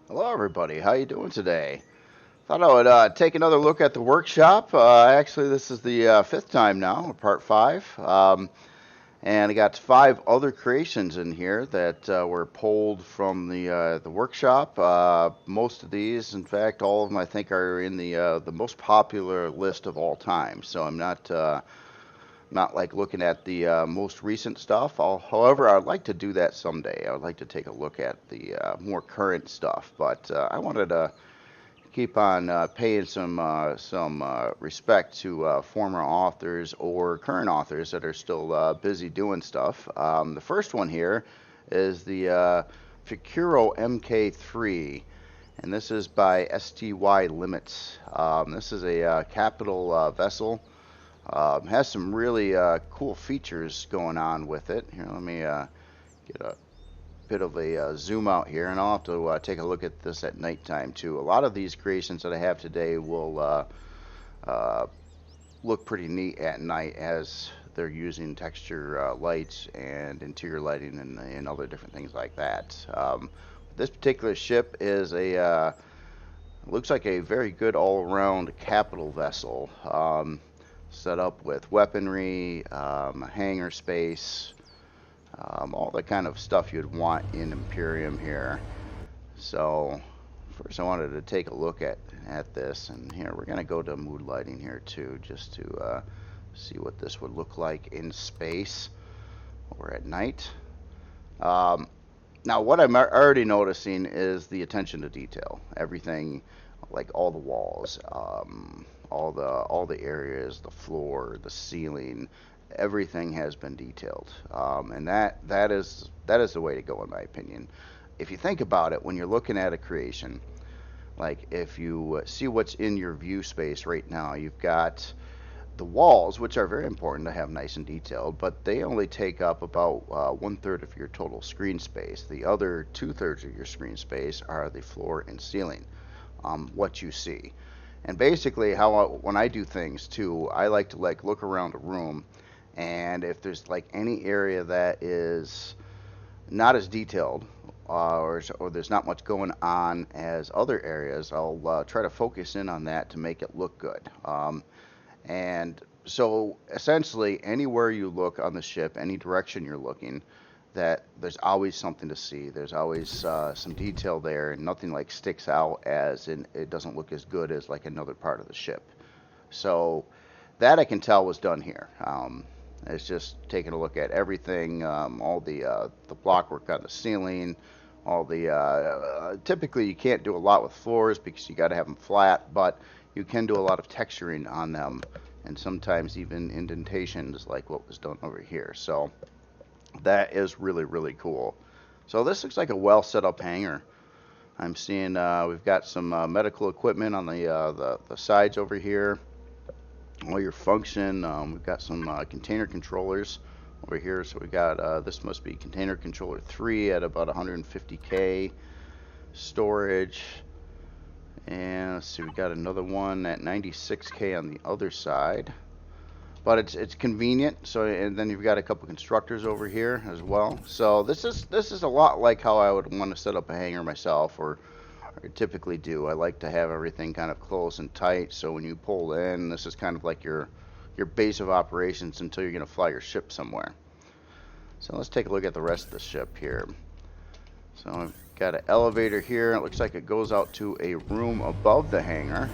Hello, everybody. How you doing today? Thought I would take another look at the workshop. Actually, this is the fifth time now, part five, and I got five other creations in here that were pulled from the workshop. Most of these, in fact, all of them, I think, are in the most popular list of all time. So I'm not like looking at the most recent stuff. However, I'd like to do that someday. I would like to take a look at the more current stuff, but I wanted to keep on paying some respect to former authors or current authors that are still busy doing stuff. The first one here is the Fakiro Mk3, and this is by styLmntz. This is a capital vessel. Has some really cool features going on with it. Here, let me get a bit of a zoom out here, and I'll have to take a look at this at nighttime too. A lot of these creations that I have today will uh, look pretty neat at night as they're using texture lights and interior lighting and other different things like that. This particular ship is looks like a very good all-around capital vessel, set up with weaponry, a hangar space, all the kind of stuff you'd want in Empyrion here. So first I wanted to take a look at this, and here we're going to go to mood lighting here too, just to see what this would look like in space or at night. Now what I'm already noticing is the attention to detail. Everything, like all the walls, all the areas, the floor, the ceiling, everything has been detailed, and that is the way to go in my opinion. If you think about it, when you're looking at a creation, like if you see what's in your view space right now, you've got the walls, which are very important to have nice and detailed, but they only take up about 1/3 of your total screen space. The other 2/3 of your screen space are the floor and ceiling, what you see. And basically, when I do things too, I like to like look around a room, and if there's like any area that is not as detailed, or there's not much going on as other areas, I'll try to focus in on that to make it look good. And so essentially, anywhere you look on the ship, any direction you're looking, that there's always something to see. There's always some detail there, and nothing like sticks out as in it doesn't look as good as like another part of the ship. So that I can tell was done here. It's just taking a look at everything, all the blockwork on the ceiling, all the typically you can't do a lot with floors because you got to have them flat, but you can do a lot of texturing on them, and sometimes even indentations like what was done over here. So that is really really cool. So this looks like a well set up hangar. I'm seeing we've got some medical equipment on the sides over here. All your function. We've got some container controllers over here. So we got this must be container controller 3 at about 150K storage. And let's see, we got another one at 96K on the other side. But it's convenient. So, and then you've got a couple constructors over here as well. So this is a lot like how I would want to set up a hangar myself, or typically do. I like to have everything kind of close and tight, so when you pull in, this is kind of like your base of operations until you're going to fly your ship somewhere. So let's take a look at the rest of the ship here. So I've got an elevator here. It looks like it goes out to a room above the hangar.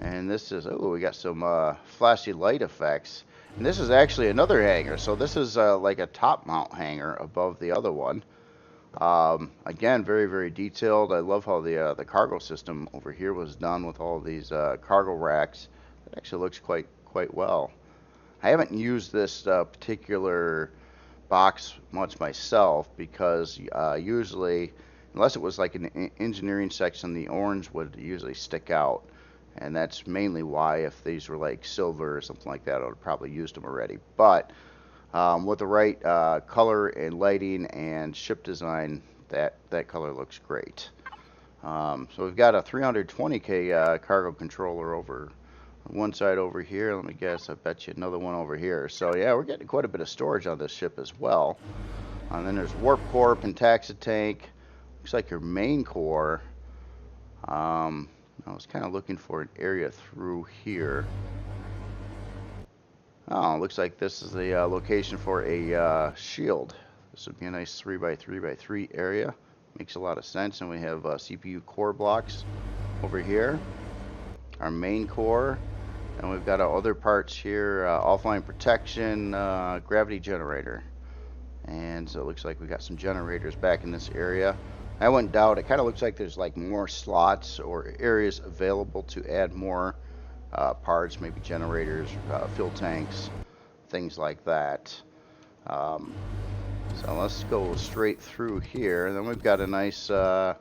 And this is, oh, we got some flashy light effects. And this is actually another hangar. So this is like a top mount hangar above the other one. Again, very, very detailed. I love how the cargo system over here was done with all these cargo racks. It actually looks quite well. I haven't used this particular box much myself because usually, unless it was like an engineering section, the orange would usually stick out. And that's mainly why, if these were like silver or something like that, I would have probably used them already. But with the right color and lighting and ship design, that color looks great. So we've got a 320K cargo controller over on one side over here. Let me guess, I bet you another one over here. So yeah, we're getting quite a bit of storage on this ship as well. And then there's warp core, pentaxa tank. Looks like your main core I was kind of looking for an area through here. Oh, looks like this is the location for a shield. This would be a nice 3x3x3 area. Makes a lot of sense. And we have CPU core blocks over here. Our main core. And we've got our other parts here, offline protection, gravity generator. And so it looks like we got some generators back in this area. I wouldn't doubt, it kind of looks like there's like more slots or areas available to add more parts, maybe generators, fuel tanks, things like that. So let's go straight through here. And then we've got a nice, looks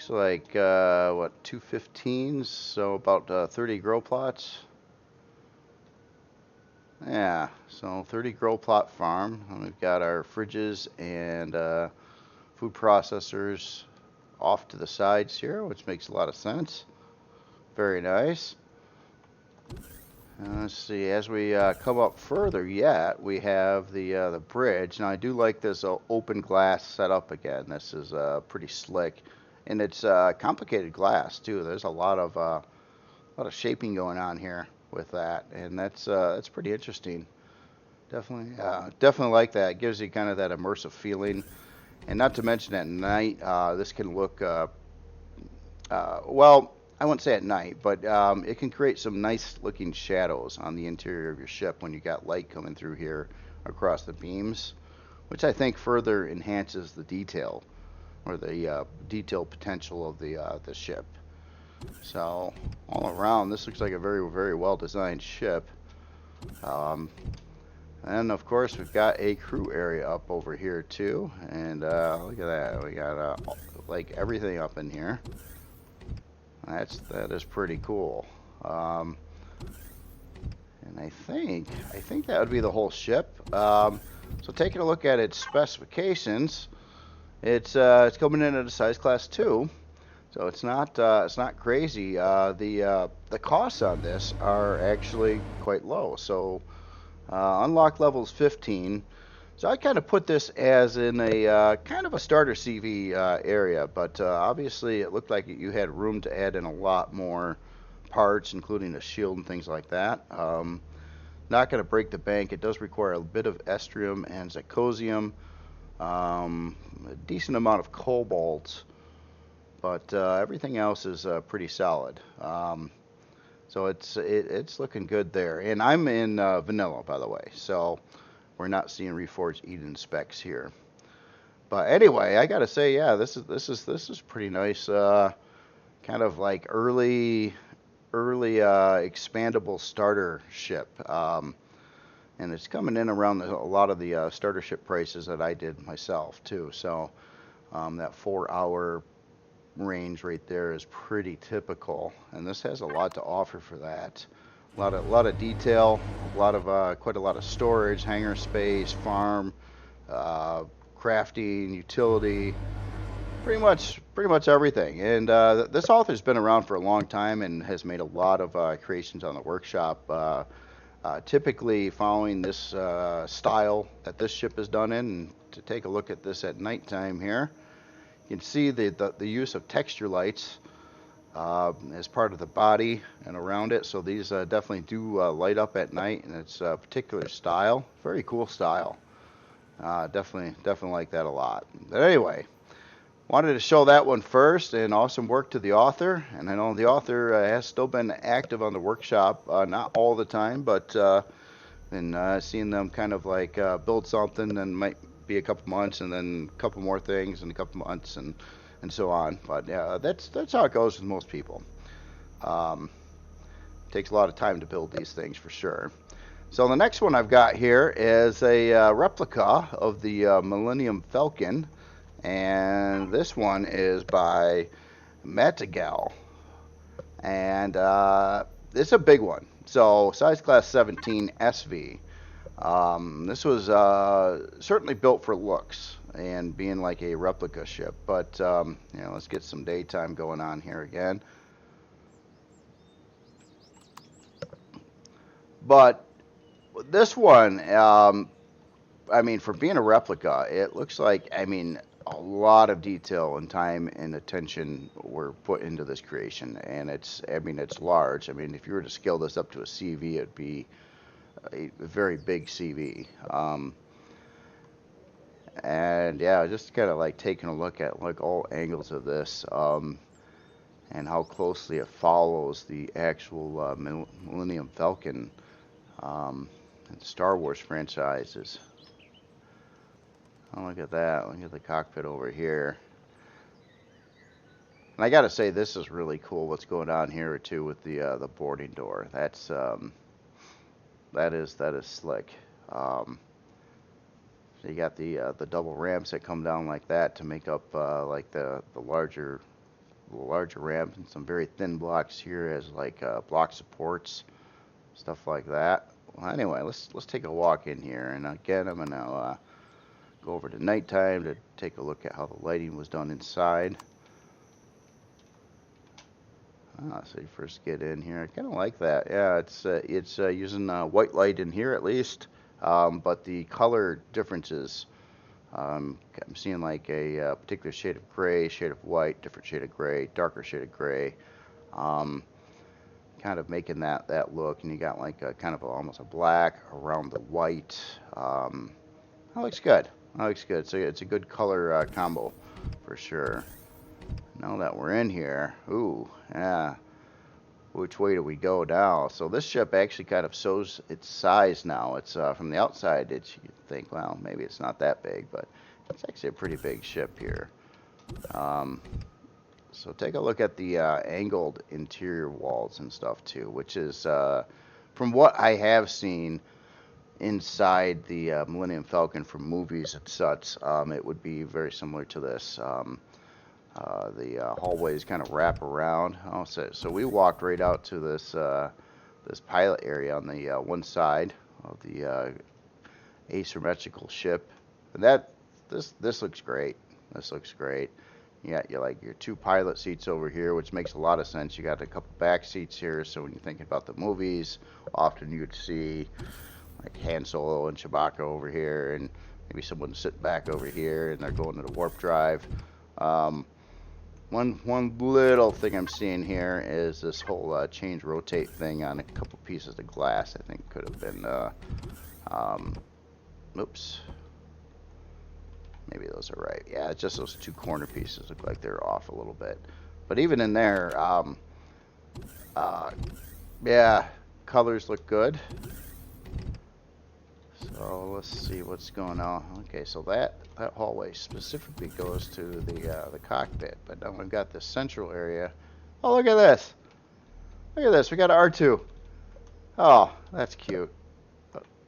like, what, 215s, so about 30 grow plots. Yeah, so 30 grow plot farm. And we've got our fridges and food processors off to the sides here, which makes a lot of sense. Very nice. Let's see, as we come up further yet, we have the bridge. Now I do like this open glass setup again. This is pretty slick, and it's complicated glass too. There's a lot of shaping going on here with that, and that's pretty interesting. Definitely like that. It gives you kind of that immersive feeling, and not to mention at night, this can look well. I wouldn't say at night, but it can create some nice looking shadows on the interior of your ship when you got light coming through here across the beams, which I think further enhances the detail or the detail potential of the ship. So all around, this looks like a very, very well designed ship. And of course, we've got a crew area up over here too. And look at that, we got like everything up in here. That is pretty cool. And I think that would be the whole ship. So taking a look at its specifications, it's coming in at a size class 2, so it's not crazy. The costs on this are actually quite low. So unlock level is 15. So I kind of put this as in a kind of a starter CV area, but obviously it looked like you had room to add in a lot more parts, including a shield and things like that. Not going to break the bank. It does require a bit of estrium and zirconium, a decent amount of cobalt, but everything else is pretty solid. So it's looking good there. And I'm in vanilla, by the way, so we're not seeing Reforged Eden specs here. But anyway, I gotta say, yeah, this is pretty nice. Kind of like early expandable starter ship. And it's coming in around a lot of the starter ship prices that I did myself too. So that 4-hour range right there is pretty typical, and this has a lot to offer for that. A lot of detail, quite a lot of storage, hangar space, farm, crafting, utility, pretty much everything. And this author's been around for a long time and has made a lot of creations on the workshop. Typically following this style that this ship is done in. And to take a look at this at nighttime here, you can see the use of texture lights as part of the body and around it. So these definitely do light up at night, and it's a particular style. Very cool style. Definitely like that a lot. But anyway, wanted to show that one first, and awesome work to the author. And I know the author has still been active on the workshop, not all the time, but been seeing them kind of like build something, and might be a couple months, and then a couple more things, and a couple months, and so on. But yeah, that's how it goes with most people. Takes a lot of time to build these things for sure. So the next one I've got here is a replica of the Millennium Falcon, and this one is by Matagal, and it's a big one. So size class 17 SV. This was certainly built for looks and being like a replica ship, but let's get some daytime going on here again. But this one, I mean, for being a replica, it looks like, I mean, a lot of detail and time and attention were put into this creation, and I mean, it's large. I mean, if you were to scale this up to a CV, it'd be a very big CV. And yeah, just kind of like taking a look at like all angles of this, and how closely it follows the actual Millennium Falcon and Star Wars franchises. Oh, look at that. Look at the cockpit over here. And I gotta say, this is really cool what's going on here too with the boarding door. That is slick. So you got the double ramps that come down like that to make up like the larger ramp, and some very thin blocks here as like block supports, stuff like that. Well, anyway, let's take a walk in here, and again, I'm gonna go over to nighttime to take a look at how the lighting was done inside. So you first get in here. I kind of like that. Yeah, it's using white light in here at least, but the color differences. I'm seeing like a particular shade of gray, shade of white, different shade of gray, darker shade of gray, kind of making that look. And you got like a kind of almost a black around the white. That looks good. That looks good. So it's a good color combo for sure. Now that we're in here, ooh, yeah. Which way do we go now? So this ship actually kind of shows its size now. It's from the outside, you think, well, maybe it's not that big, but it's actually a pretty big ship here. So take a look at the angled interior walls and stuff too, which is, from what I have seen inside the Millennium Falcon from movies and such, it would be very similar to this. The hallways kind of wrap around. Oh, so we walked right out to this this pilot area on the one side of the asymmetrical ship, and this looks great. This looks great. You got your two pilot seats over here, which makes a lot of sense. You got a couple back seats here, so when you're thinking about the movies, often you'd see like Han Solo and Chewbacca over here, and maybe someone sitting back over here, and they're going to the warp drive. One little thing I'm seeing here is this whole change rotate thing on a couple pieces of glass. I think could have been, oops, maybe those are right. Yeah, it's just those two corner pieces look like they're off a little bit. But even in there, yeah, colors look good. So let's see what's going on. Okay, so that hallway specifically goes to the cockpit, but then we've got this central area. Oh, look at this! Look at this. We got R2. Oh, that's cute.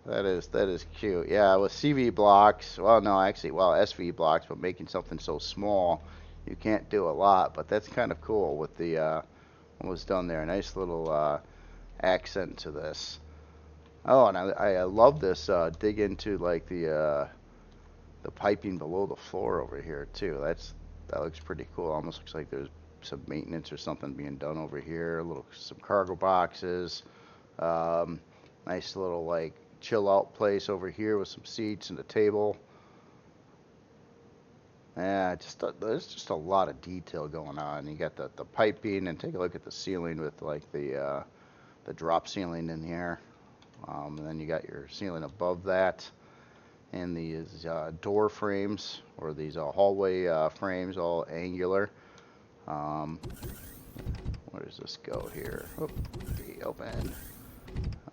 That is cute. Yeah, with CV blocks. Well, no, actually, well, SV blocks, but making something so small, you can't do a lot. But that's kind of cool with the what was done there. Nice little accent to this. Oh, and I love this dig into like the piping below the floor over here too. That looks pretty cool. Almost looks like there's some maintenance or something being done over here. Some cargo boxes. Nice little like chill out place over here with some seats and a table. Yeah, there's just a lot of detail going on. You got the piping, and take a look at the ceiling with like the drop ceiling in here. And then you got your ceiling above that, and these door frames, or these hallway frames, all angular. Where does this go here? Oh, open.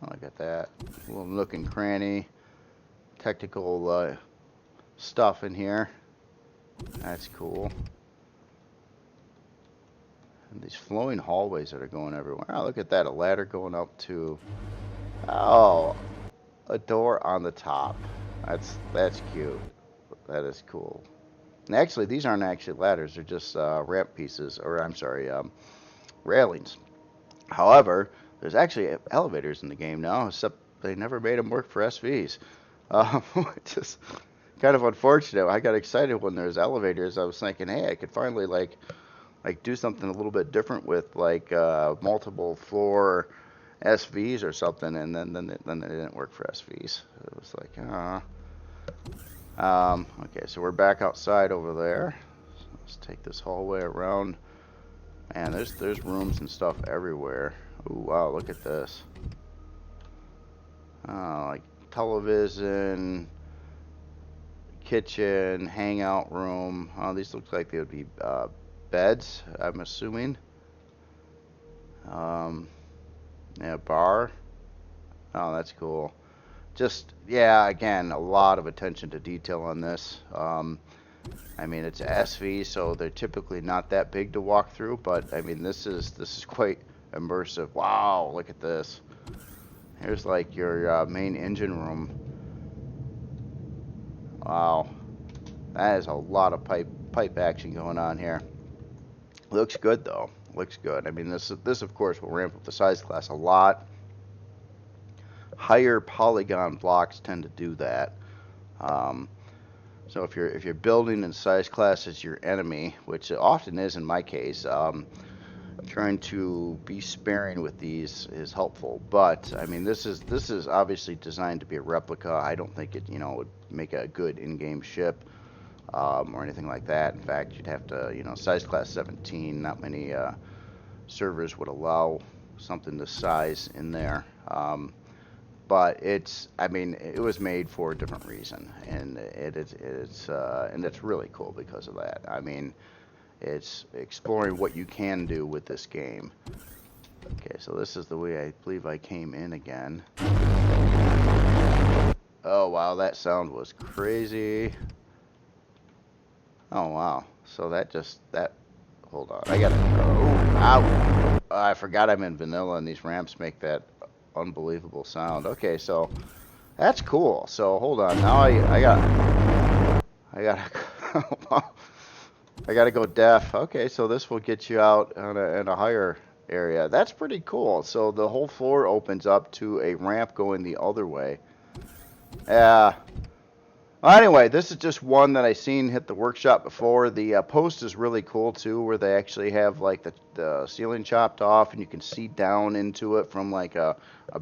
Oh, look at that. A little nook and cranny. Technical stuff in here. That's cool. And these flowing hallways that are going everywhere. Oh, look at that. A ladder going up to... Oh, a door on the top. That's cute. That is cool. And actually, these aren't actually ladders. They're just ramp pieces, or I'm sorry, railings. However, there's actually elevators in the game now, except they never made them work for SVs. Which is kind of unfortunate. I got excited when there's elevators. I was thinking, hey, I could finally like do something a little bit different with like multiple floor SVs or something, and then it didn't work for SVs. It was like, Okay, so we're back outside over there. So let's take this hallway around. Man, there's rooms and stuff everywhere. Ooh, wow, look at this. Like television, kitchen, hangout room. Oh, these look like they would be beds, I'm assuming. Yeah, bar. Oh, that's cool. Just, yeah, again, a lot of attention to detail on this. I mean, it's SV, so they're typically not that big to walk through, but I mean, this is quite immersive. Wow, look at this. Here's like your main engine room. Wow, that is a lot of pipe action going on here. Looks good though. Looks good. I mean, this of course will ramp up the size class a lot. Higher polygon blocks tend to do that. So if you're building in size class as your enemy, which it often is in my case, trying to be sparing with these is helpful. But I mean, this is obviously designed to be a replica. I don't think it would make a good in-game ship or anything like that. In fact, you'd have to size class 17. Not many servers would allow something this size in there. But I mean, it was made for a different reason, and it's really cool because of that. I mean, it's exploring what you can do with this game. Okay, so this is the way I believe I came in again. Oh wow, that sound was crazy. Oh wow, so hold on, I gotta, oh, ow. I forgot I'm in vanilla and these ramps make that unbelievable sound. Okay, so that's cool. So hold on, now I gotta go def. Okay, so this will get you out in a higher area. That's pretty cool. So the whole floor opens up to a ramp going the other way. Yeah. Well, anyway, this is just one that I seen hit the workshop before. The post is really cool too, where they actually have like the ceiling chopped off, and you can see down into it from like a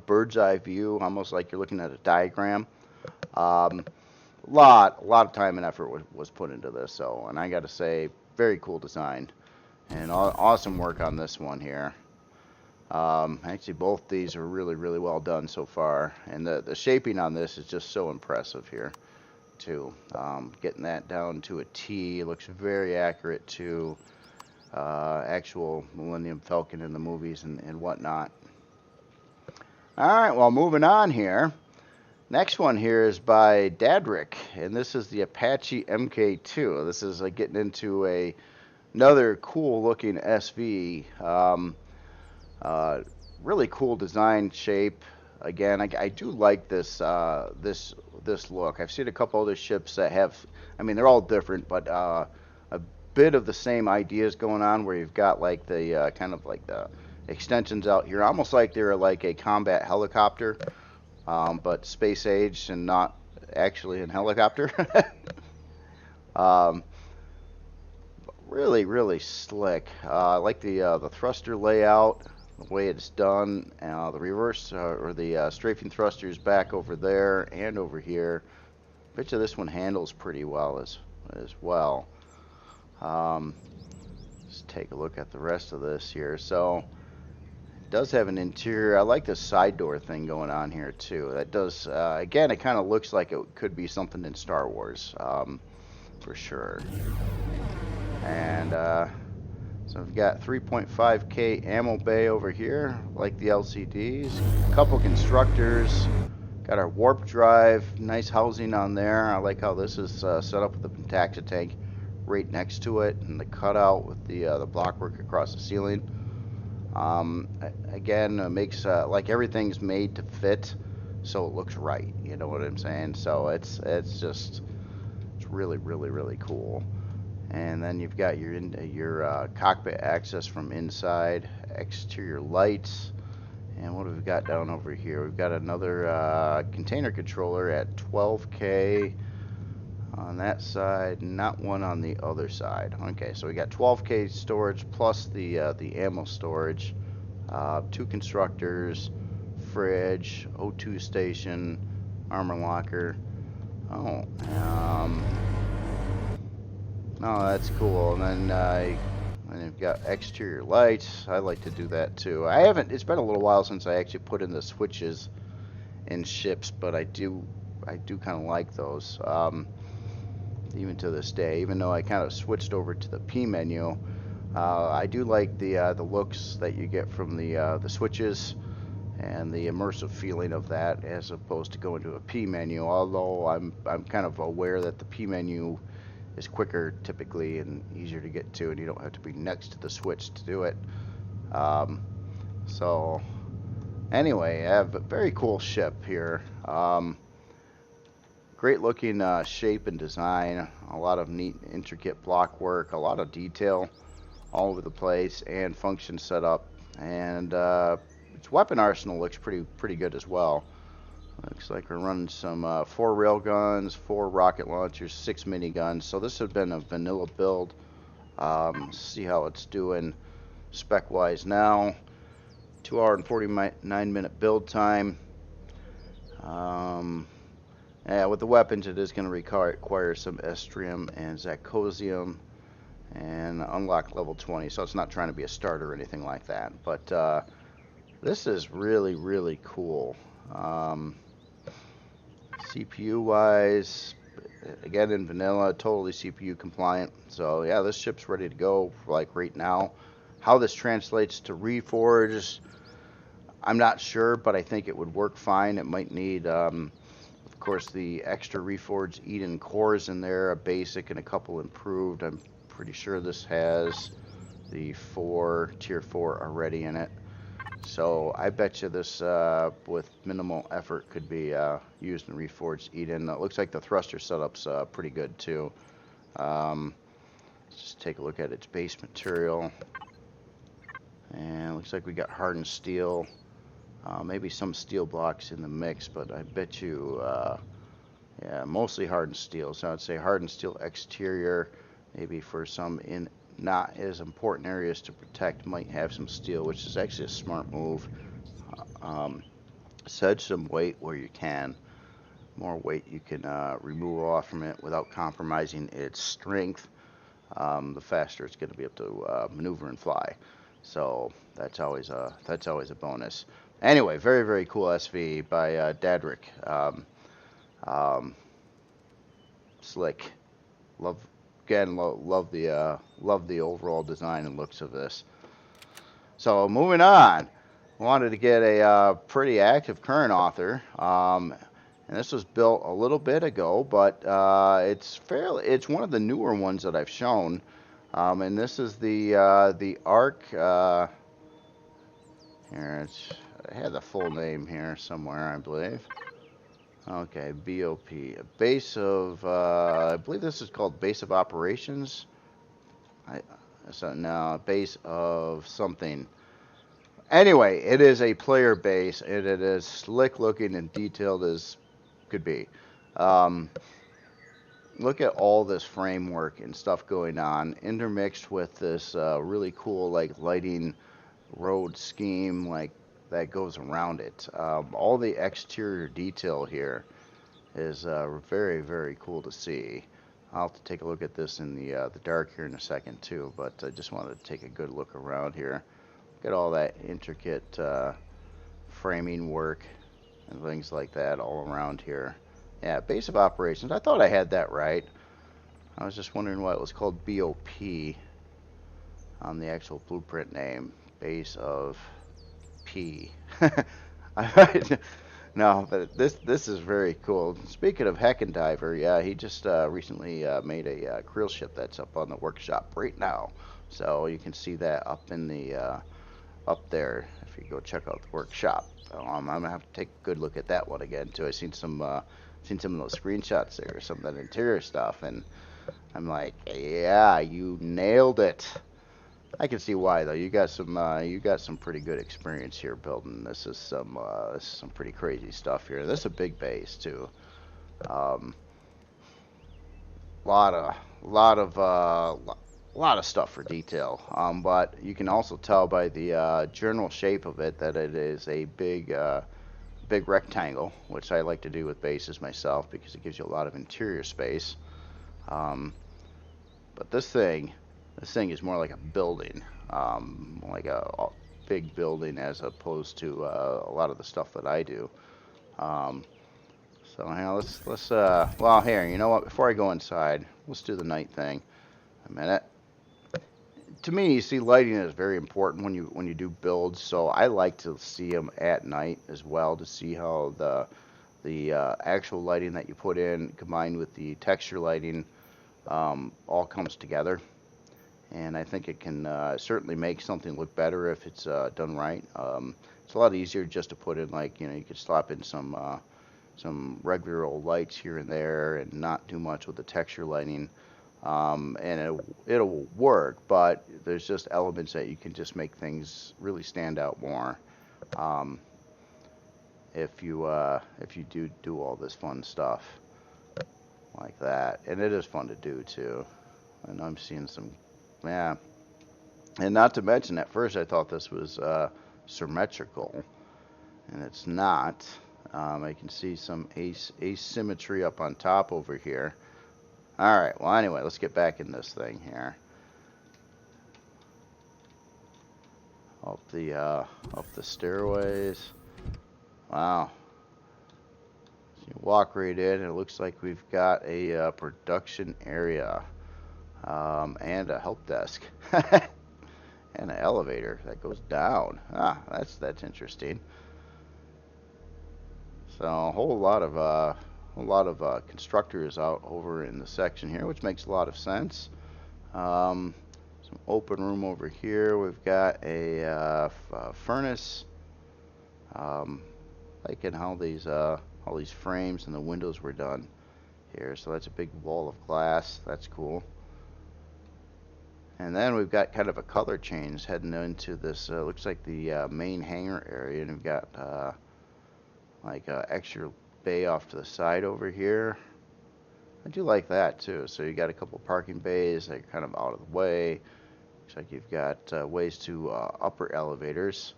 bird's eye view, almost like you're looking at a diagram. A lot of time and effort was put into this, so, and I got to say, very cool design, and awesome work on this one here. Actually, both these are really well done so far, and the shaping on this is just so impressive here too. Getting that down to a T looks very accurate to actual Millennium Falcon in the movies and whatnot. Alright, well, moving on here. Next one here is by Dadrick, and this is the Apache Mk2. This is getting into another cool looking SV. Really cool design shape. Again, I do like this look. I've seen a couple other ships that have, I mean, they're all different, but a bit of the same ideas going on, where you've got like the kind of like the extensions out here, almost like they're like a combat helicopter, but space age and not actually in helicopter. Really slick. I like the thruster layout, the way it's done, the reverse or the strafing thrusters back over there and over here. I bet you this one handles pretty well as well. Just take a look at the rest of this here. So it does have an interior. I like the side door thing going on here too. That does again, it kind of looks like it could be something in Star Wars, for sure. And so we've got 3.5K ammo bay over here, like the LCDs. A couple constructors. Got our warp drive, nice housing on there. I like how this is set up with the Pentaxa tank right next to it, and the cutout with the blockwork across the ceiling. Again, makes like everything's made to fit, so it looks right. You know what I'm saying? So it's really cool. And then you've got your cockpit access from inside, exterior lights, and what have we got down over here? We've got another container controller at 12K on that side, not one on the other side. Okay, so we got 12K storage plus the ammo storage, 2 constructors, fridge, O2 station, armor locker. Oh, oh, that's cool. And then and you've got exterior lights. I like to do that too. I haven't. It's been a little while since I actually put in the switches in ships, but I do kind of like those. Even to this day, even though I kind of switched over to the P menu, I do like the looks that you get from the switches and the immersive feeling of that, as opposed to going to a P menu. Although I'm kind of aware that the P menu is quicker typically and easier to get to, and you don't have to be next to the switch to do it. So anyway, I have a very cool ship here. Great looking shape and design, a lot of neat intricate block work, a lot of detail all over the place, and function setup. And its weapon arsenal looks pretty good as well. Looks like we're running some 4 railguns, 4 rocket launchers, 6 miniguns. So this has been a vanilla build. See how it's doing spec wise now. 2 hour and 49-minute build time. Yeah, with the weapons, it is going to require some Estrium and Zacosium and unlock level 20. So it's not trying to be a starter or anything like that. But this is really cool. CPU wise, again in vanilla, totally CPU compliant. So yeah, this ship's ready to go like right now. How this translates to Reforged, I'm not sure, but I think it would work fine. It might need, of course, the extra Reforged Eden cores in there, a basic and a couple improved. I'm pretty sure this has the tier 4 already in it. So I bet you this, with minimal effort, could be used in Reforged Eden. It looks like the thruster setup's pretty good too. Let's just take a look at its base material. And looks like we got hardened steel. Maybe some steel blocks in the mix, but I bet you, yeah, mostly hardened steel. So I'd say hardened steel exterior, maybe for some in not as important areas to protect, might have some steel, which is actually a smart move. Sedge some weight where you can. More weight you can remove off from it without compromising its strength. The faster it's going to be able to maneuver and fly. So that's always a bonus. Anyway, very cool SV by Dadrick. Slick. Love the overall design and looks of this. So moving on, wanted to get a pretty active current author. And this was built a little bit ago, but it's one of the newer ones that I've shown. And this is the ARC. Here, I had the full name here somewhere, I believe. Okay, BOP, a base of, I believe this is called Base of Operations. No, base of something. Anyway, it is a player base, and it is slick looking and detailed as could be. Look at all this framework and stuff going on, intermixed with this really cool like lighting road scheme like that goes around it. All the exterior detail here is very cool to see. I'll have to take a look at this in the dark here in a second too, but I just wanted to take a good look around here. Look at all that intricate framing work and things like that all around here. Yeah, base of operations. I thought I had that right. I was just wondering why it was called BOP on the actual blueprint name. Base of P. No, but this is very cool. Speaking of HeckenDiver, yeah, he just recently made a krill ship that's up on the workshop right now. So you can see that up in the up there if you go check out the workshop. I'm gonna have to take a good look at that one again too. I've seen some of those screenshots there, some of that interior stuff, and I'm like, yeah, you nailed it. I can see why though. You got some pretty good experience here building. This is some pretty crazy stuff here. This is a big base too. Lot of stuff for detail. But you can also tell by the general shape of it that it is a big big rectangle, which I like to do with bases myself because it gives you a lot of interior space. But this thing is more like a building, like a big building as opposed to a lot of the stuff that I do. So now let's well, here, you know what? Before I go inside, let's do the night thing. A minute. To me, you see, lighting is very important when you do builds. So I like to see them at night as well to see how the actual lighting that you put in combined with the texture lighting all comes together. And I think it can certainly make something look better if it's done right. It's a lot easier just to put in, like, you know, you could slap in some regular old lights here and there and not do much with the texture lighting. And it'll work, but there's just elements that you can just make things really stand out more if you do all this fun stuff like that. And it is fun to do too. And I'm seeing some, yeah. And not to mention, at first I thought this was symmetrical, and it's not. I can see some asymmetry up on top over here. Alright, well anyway, let's get back in this thing here. Up the stairways. Wow. So you walk right in, and it looks like we've got a production area. And a help desk. And an elevator that goes down. Ah, that's interesting. So a whole lot of constructors out over in the section here, which makes a lot of sense. Some open room over here. We've got a furnace. Liking how these frames and the windows were done here. So that's a big wall of glass. That's cool. And then we've got kind of a color change heading into this. Looks like the main hangar area, and we've got like an extra bay off to the side over here. I do like that too. So you got a couple parking bays that are kind of out of the way. Looks like you've got ways to upper elevators.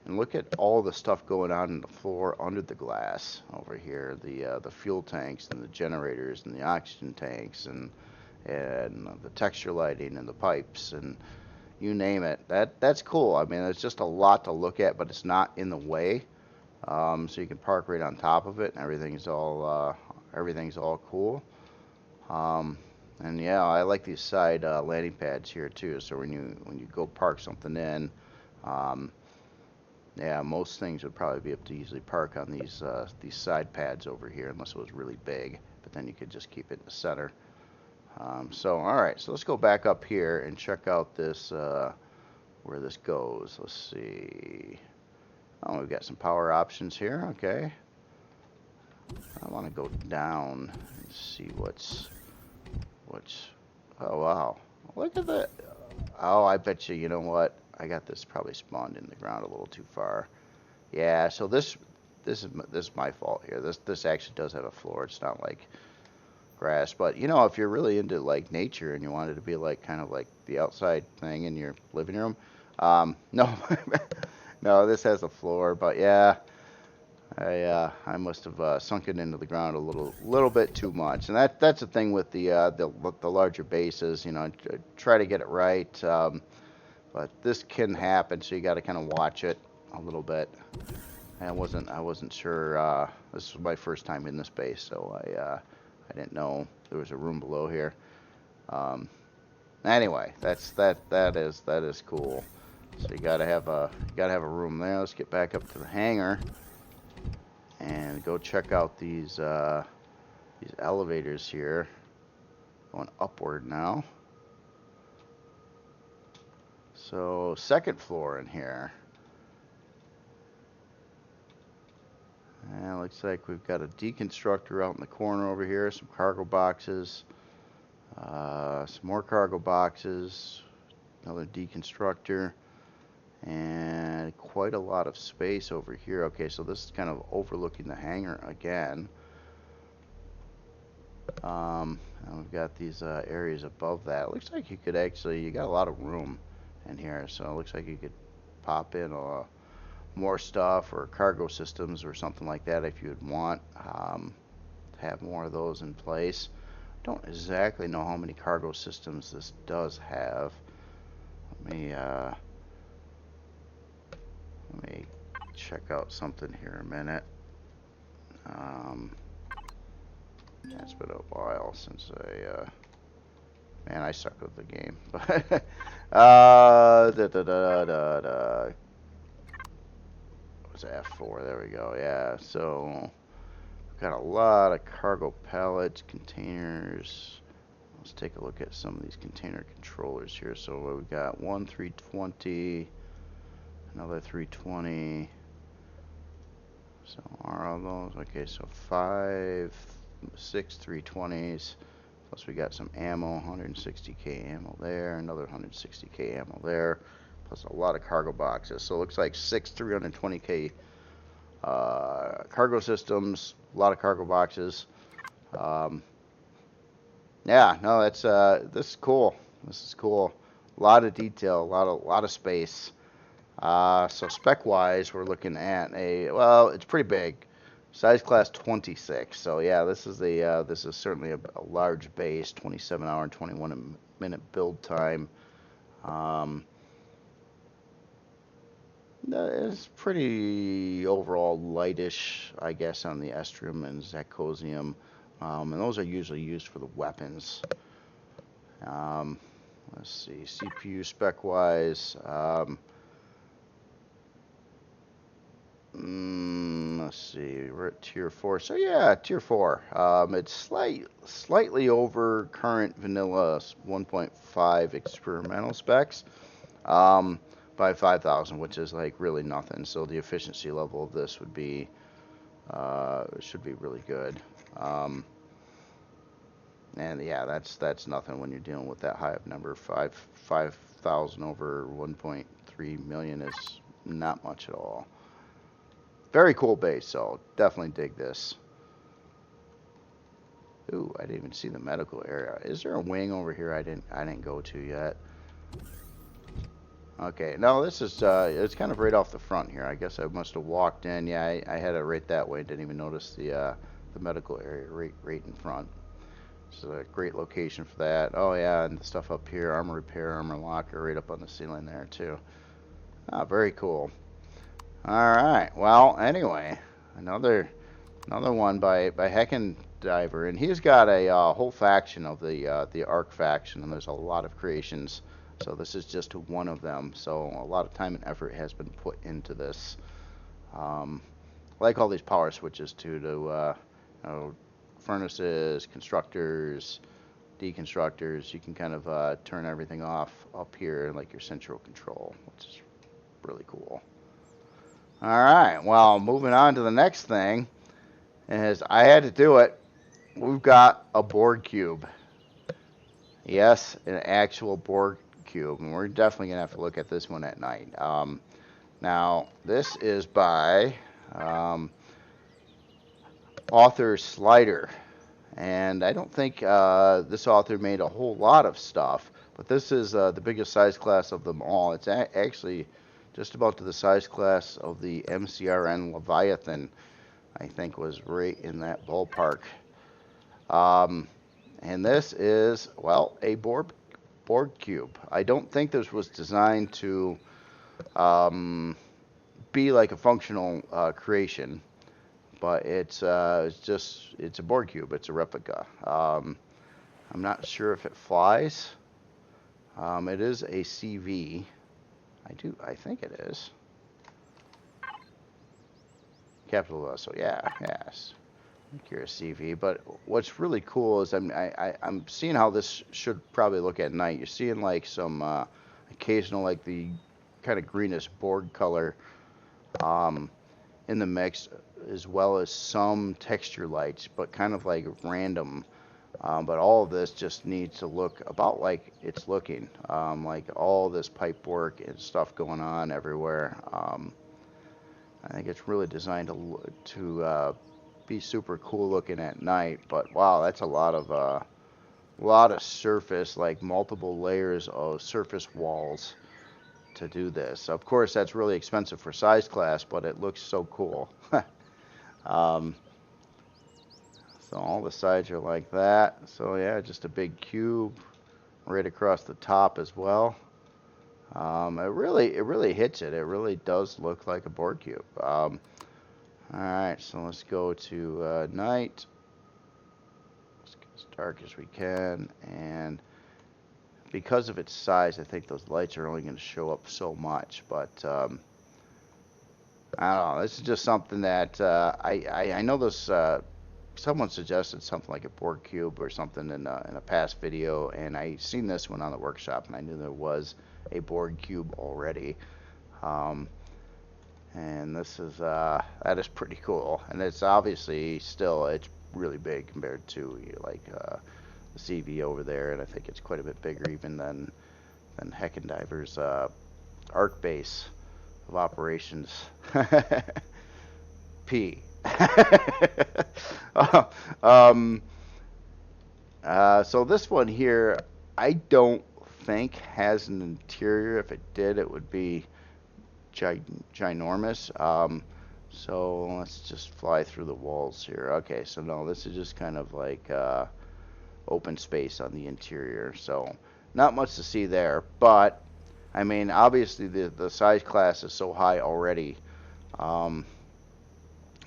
And look at all the stuff going on in the floor under the glass over here. The fuel tanks and the generators and the oxygen tanks and the texture lighting and the pipes and you name it. That's cool. I mean, it's just a lot to look at, but it's not in the way. So you can park right on top of it, and everything's all cool. And yeah, I like these side landing pads here too. So when you go park something in, yeah, most things would probably be able to easily park on these side pads over here, unless it was really big. But then you could just keep it in the center. So all right, so let's go back up here and check out this where this goes. Let's see. Oh, we've got some power options here. Okay. I want to go down and see what's. Oh wow! Look at that. Oh, I bet you. You know what? I got this probably spawned in the ground a little too far. Yeah. So this is my fault here. This actually does have a floor. It's not like grass, but you know, if you're really into like nature and you want it to be like kind of like the outside thing in your living room, no. No, this has a floor, but yeah, I must have sunk it into the ground a little bit too much, and that's the thing with the larger bases. You know, try to get it right, but this can happen, so you got to kind of watch it a little bit. And I wasn't sure. This was my first time in this base, so I didn't know there was a room below here. Anyway, that is cool. So you gotta have a room there. Let's get back up to the hangar and go check out these elevators here. Going upward now. So second floor in here. And it looks like we've got a deconstructor out in the corner over here. Some cargo boxes. Some more cargo boxes. Another deconstructor. And quite a lot of space over here. Okay, so this is kind of overlooking the hangar again. And we've got these areas above that. It looks like you got a lot of room in here. So it looks like you could pop in more stuff or cargo systems or something like that if you'd want to have more of those in place. Don't exactly know how many cargo systems this does have. Let me check out something here a minute. It's been a while since man, I suck with the game. But what's F4? There we go. Yeah, so got a lot of cargo pallets, containers. Let's take a look at some of these container controllers here. So we got one 320, another 320. So are all those? Okay, so 6 320s. Plus we got some ammo, 160k ammo there, another 160k ammo there. Plus a lot of cargo boxes. So it looks like 6 320k cargo systems, a lot of cargo boxes. Yeah, no, that's this is cool. This is cool. A lot of detail, a lot of space. So spec wise, we're looking at well, it's pretty big, size class 26. So yeah, this is certainly a large base, 27-hour and 21-minute build time. It's pretty overall lightish, I guess, on the Estrium and Zecosium. And those are usually used for the weapons. Let's see, CPU spec-wise. Let's see, we're at tier 4. So yeah, tier 4. It's slightly over current vanilla 1.5 experimental specs by 5,000, which is like really nothing. So the efficiency level of this would be should be really good. And yeah, that's nothing when you're dealing with that high of number. 5,000 over 1.3 million is not much at all. Very cool base, so definitely dig this. Ooh, I didn't even see the medical area. Is there a wing over here I didn't go to yet? Okay, no, this is it's kind of right off the front here. I guess I must have walked in. Yeah, I had it right that way. Didn't even notice the medical area right in front. This is a great location for that. Oh yeah, and the stuff up here, armor repair, armor locker, right up on the ceiling there too. Ah, very cool. All right. Well, anyway, another one by HeckenDiver, and he's got a whole faction of the Arc faction, and there's a lot of creations. So this is just one of them. So a lot of time and effort has been put into this. I like all these power switches too, to you know, furnaces, constructors, deconstructors. You can kind of turn everything off up here, like your central control, which is really cool. All right, well, moving on to the next thing, is I had to do it. We've got a Borg cube. Yes, an actual Borg cube, and we're definitely gonna have to look at this one at night. Now, this is by author Slyder, and I don't think this author made a whole lot of stuff, but this is the biggest size class of them all. It's actually just about to the size class of the MCRN Leviathan. I think was right in that ballpark. And this is, well, a Borg cube. I don't think this was designed to be like a functional creation, but it's a Borg cube. It's a replica. I'm not sure if it flies. It is a CV. I think it is. Capital S, so yeah, yes. I think you're a CV, but what's really cool is I'm seeing how this should probably look at night. You're seeing like some occasional, like the kind of greenish Borg color in the mix, as well as some texture lights, but kind of like random. But all of this just needs to look about like it's looking, like all this pipe work and stuff going on everywhere. I think it's really designed to be super cool looking at night. But wow, that's a lot of surface, like multiple layers of surface walls to do this. Of course, that's really expensive for size class, but it looks so cool. um, so all the sides are like that. So yeah, just a big cube right across the top as well. It really hits it. It really does look like a Borg cube. All right, so let's go to night. Let's get as dark as we can, and because of its size, I think those lights are only going to show up so much. But I don't know. This is just something that I know this. Someone suggested something like a Borg cube or something in a past video, and I seen this one on the workshop, and I knew there was a Borg cube already. And this is that is pretty cool, and it's obviously still it's really big compared to like the CV over there, and I think it's quite a bit bigger even than HeckenDiver's arc base of operations. P. So this one here, I don't think has an interior. If it did, it would be ginormous. So let's just fly through the walls here. Okay, so no, this is just kind of like open space on the interior. So not much to see there, but I mean, obviously the size class is so high already.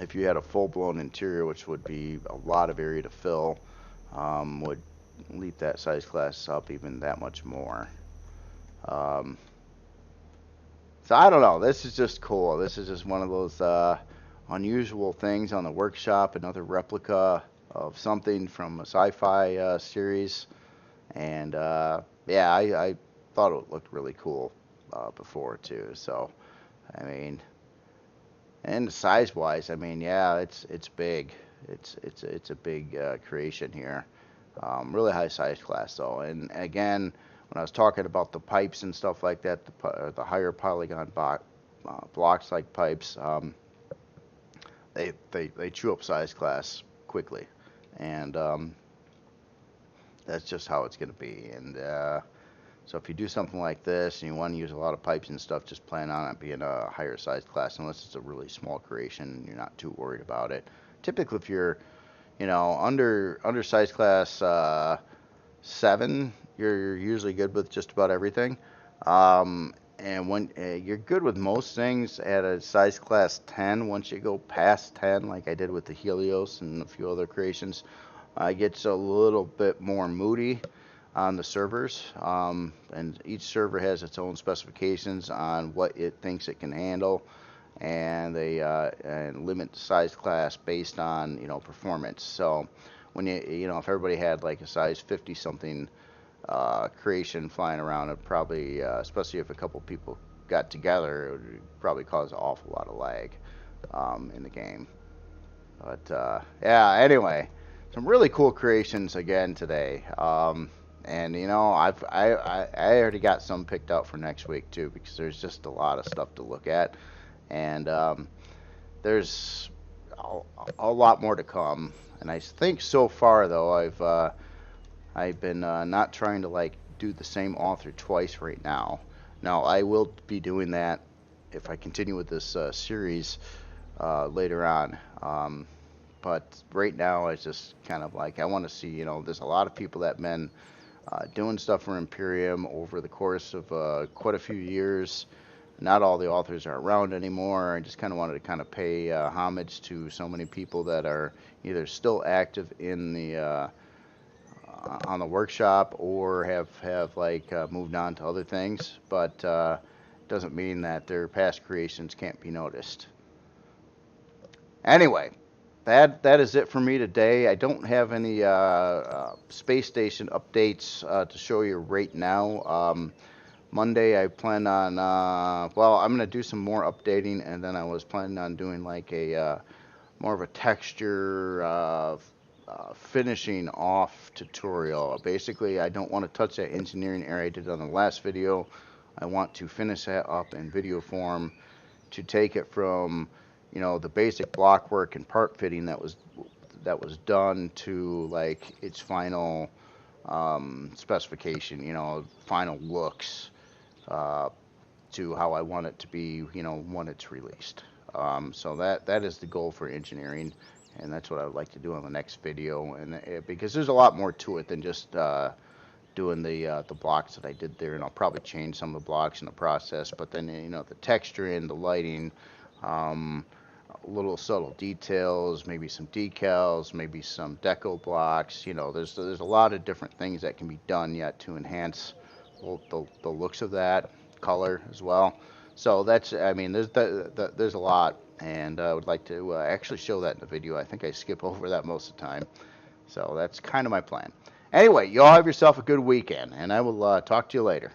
If you had a full-blown interior, which would be a lot of area to fill, would leap that size class up even that much more. So I don't know. This is just cool. This is just one of those unusual things on the workshop. Another replica of something from a sci-fi series, and yeah, I thought it looked really cool before too. So I mean. And size-wise, I mean, yeah, it's big. It's a big creation here. Really high size class though. And again, when I was talking about the pipes and stuff like that, the higher polygon blocks like pipes, they chew up size class quickly, and that's just how it's going to be. And so if you do something like this and you want to use a lot of pipes and stuff, just plan on it being a higher size class, unless it's a really small creation and you're not too worried about it. Typically, if you're, under size class 7, you're usually good with just about everything. And when you're good with most things at a size class 10, once you go past 10, like I did with the Helios and a few other creations, it gets a little bit more moody on the servers, and each server has its own specifications on what it thinks it can handle, and they limit the size class based on performance. So when if everybody had like a size 50 something creation flying around, it probably, especially if a couple people got together, it would probably cause an awful lot of lag in the game. But yeah, anyway, some really cool creations again today. And I already got some picked out for next week too, because there's just a lot of stuff to look at, and there's a lot more to come. And I think so far though, I've been not trying to like do the same author twice right now. Now I will be doing that if I continue with this series later on. But right now it's just kind of like I want to see, there's a lot of people that have been doing stuff for Empyrion over the course of quite a few years. Not all the authors are around anymore. I just kind of wanted to kind of pay homage to so many people that are either still active in the on the workshop or have like moved on to other things. But doesn't mean that their past creations can't be noticed. Anyway. That is it for me today. I don't have any space station updates to show you right now. Monday I plan on, well, I'm going to do some more updating, and then I was planning on doing like a more of a texture finishing off tutorial. Basically, I don't want to touch that engineering area I did on the last video. I want to finish that up in video form to take it from the basic block work and part fitting that was done to like its final specification, final looks, to how I want it to be, you know, when it's released. So that is the goal for engineering, and that's what I would like to do on the next video. And because there's a lot more to it than just doing the blocks that I did there, and I'll probably change some of the blocks in the process. But then, you know, the texturing, the lighting, little subtle details, maybe some decals, maybe some deco blocks. You know, there's a lot of different things that can be done yet to enhance the looks of that color as well. So that's, I mean, there's a lot, and I would like to actually show that in the video. I think I skip over that most of the time. So that's kind of my plan. Anyway, you all have yourself a good weekend, and I will talk to you later.